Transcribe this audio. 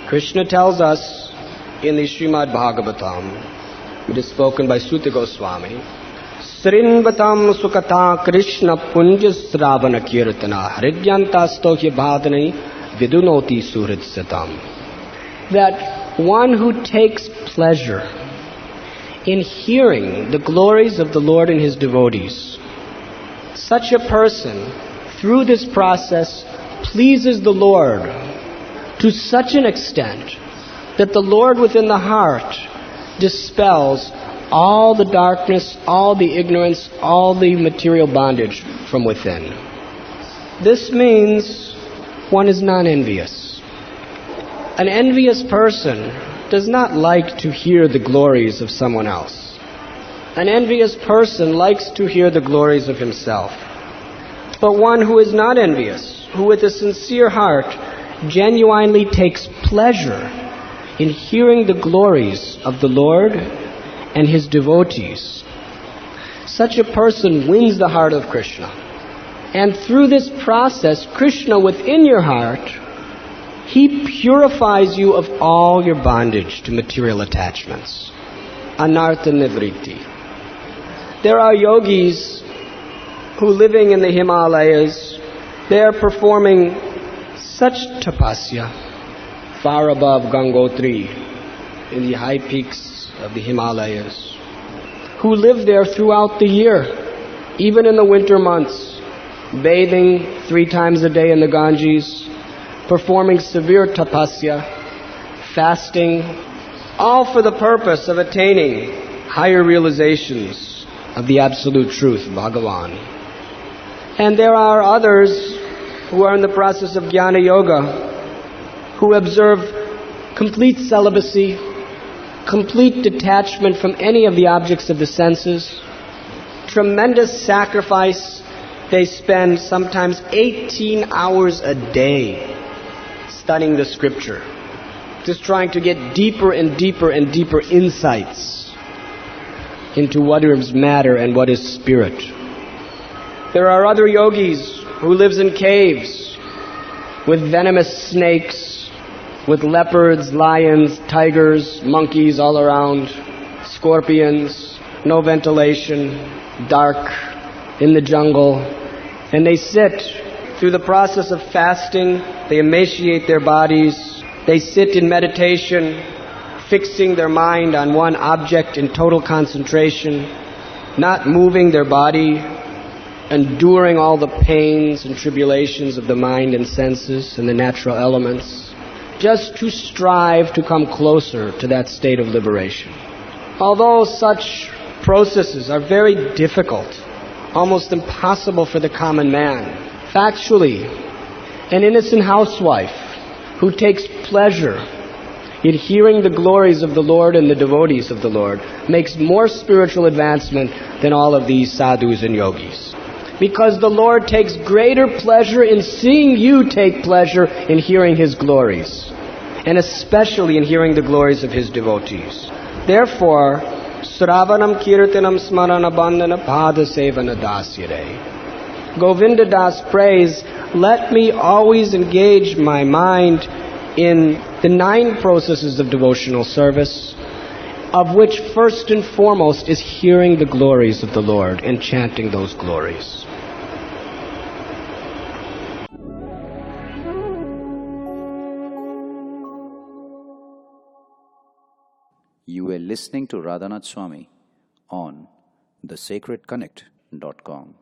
Krishna tells us in the Srimad Bhagavatam, it is spoken by Suta Goswami, Srinvatam Sukata Krishna Punja Sravana Kirtana Hridyanta Stokya Bhadani Vidunoti Suhrit Satam. That one who takes pleasure in hearing the glories of the Lord and His devotees, such a person, through this process, pleases the Lord to such an extent that the Lord within the heart dispels all the darkness, all the ignorance, all the material bondage from within. This means one is non-envious. An envious person does not like to hear the glories of someone else. An envious person likes to hear the glories of himself. But one who is not envious, who with a sincere heart genuinely takes pleasure in hearing the glories of the Lord and His devotees, such a person wins the heart of Krishna. And through this process, Krishna within your heart, He purifies you of all your bondage to material attachments. Anartha nivritti. There are yogis who, living in the Himalayas, they are performing such tapasya far above Gangotri, in the high peaks of the Himalayas, who live there throughout the year, even in the winter months, bathing 3 times a day in the Ganges, performing severe tapasya, fasting, all for the purpose of attaining higher realizations of the absolute truth, Bhagavan. And there are others who are in the process of jnana yoga, who observe complete celibacy, complete detachment from any of the objects of the senses, tremendous sacrifice. They spend sometimes 18 hours a day studying the scripture, just trying to get deeper and deeper and deeper insights into what is matter and what is spirit. There are other yogis who lives in caves with venomous snakes, with leopards, lions, tigers, monkeys all around, scorpions, no ventilation, dark, in the jungle. And they sit through the process of fasting, they emaciate their bodies, they sit in meditation, fixing their mind on one object in total concentration, not moving their body, enduring all the pains and tribulations of the mind and senses and the natural elements, just to strive to come closer to that state of liberation. Although such processes are very difficult, almost impossible for the common man, factually, an innocent housewife who takes pleasure in hearing the glories of the Lord and the devotees of the Lord makes more spiritual advancement than all of these sadhus and yogis. Because the Lord takes greater pleasure in seeing you take pleasure in hearing His glories, and especially in hearing the glories of His devotees. Therefore, sravanam kirtanam smarana Vandana pada-sevana dasya. Govindadas prays, let me always engage my mind in the 9 processes of devotional service, of which first and foremost is hearing the glories of the Lord and chanting those glories. You were listening to Radhanath Swami on thesacredconnect.com.